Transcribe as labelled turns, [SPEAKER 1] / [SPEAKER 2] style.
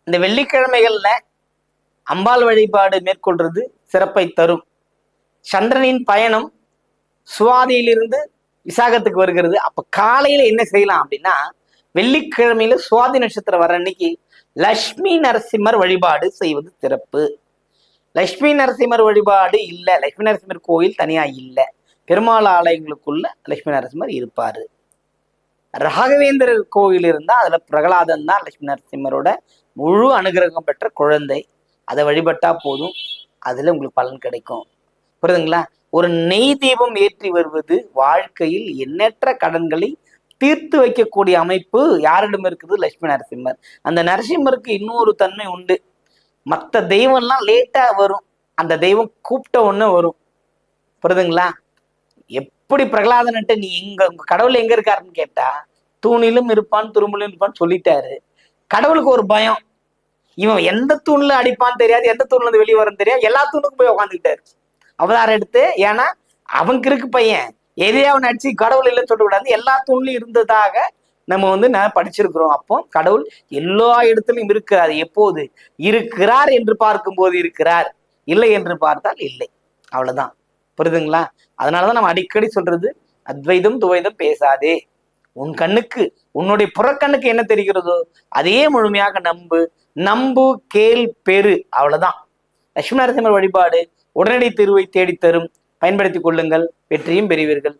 [SPEAKER 1] இந்த வெள்ளிக்கிழமைகள்ல அம்பாள் வழிபாடு மேற்கொள்றது சிறப்பை தரும். சந்திரனின் பயணம் சுவாதியிலிருந்து விசாகத்துக்கு வருகிறது. அப்ப காலையில என்ன செய்யலாம் அப்படின்னா, வெள்ளிக்கிழமையில சுவாதி நட்சத்திரம் வர அன்னைக்கு லட்சுமி நரசிம்மர் வழிபாடு செய்வது சிறப்பு. லட்சுமி நரசிம்மர் வழிபாடு இல்லை, லட்சுமி நரசிம்மர் கோயில் தனியா இல்லை, பெருமாள் ஆலயங்களுக்குள்ள லட்சுமி நரசிம்மர் இருப்பாரு. ராகவேந்திரர் கோயில் இருந்தா அதுல பிரகலாதன் தான் லட்சுமி நரசிம்மரோட முழு அனுகிரகம் பெற்ற குழந்தை. அதை வழிபட்டா போதும், அதுல உங்களுக்கு பலன் கிடைக்கும். புரியுதுங்களா? ஒரு நெய் தீபம் ஏற்றி வருவது வாழ்க்கையில் எண்ணற்ற கடன்களை தீர்த்து வைக்கக்கூடிய அமைப்பு யாரிடம் இருக்குது? லட்சுமி நரசிம்மர். அந்த நரசிம்மருக்கு இன்னொரு தன்மை உண்டு. மற்ற தெய்வம்லாம் லேட்டா வரும், அந்த தெய்வம் கூப்பிட்ட ஒண்ணு வரும். புரியுதுங்களா? எப்படி பிரகலாதன்ட்ட நீ உங்க கடவுள் எங்க இருக்காருன்னு கேட்டா, தூணிலும் இருப்பான் துரும்பிலும் இருப்பான்னு சொல்லிட்டாரு. கடவுளுக்கு ஒரு பயம், இவன் எந்த தூண்ல அடிப்பான்னு தெரியாது, எந்த தூண்ல இருந்து வெளியே வரன்னு தெரியாது, எல்லா தூணுக்கும் போய் உட்காந்துக்கிட்டாரு அவதாரம் எடுத்து. ஏன்னா அவனுக்கு இருக்கு பையன், எதையே அவன் அடிச்சு கடவுள் இல்லைன்னு சொல்லக்கூடாது, எல்லா தூண்லையும் இருந்ததாக நம்ம படிச்சிருக்கிறோம். அப்போ கடவுள் எல்லா இடத்துலையும் இருக்கிறார். எப்போது இருக்கிறார் என்று பார்க்கும் போது இருக்கிறார், இல்லை என்று பார்த்தால் இல்லை. அவ்வளவுதான். புரியுதுங்களா? அதனாலதான் நம்ம அடிக்கடி சொல்றது, அத்வைதம் துவைதம் பேசாதே. உன் கண்ணுக்கு, உன்னுடைய புறக்கண்ணுக்கு என்ன தெரிகிறதோ அதையே முழுமையாக நம்பு. நம்பு, கேள், பெரு. அவ்வளவுதான். லட்சுமி நரசிம்மர் வழிபாடு உடனடி தீர்வை தேடித்தரும். பயன்படுத்திக் கொள்ளுங்கள், வெற்றியும் பெறுவீர்கள்.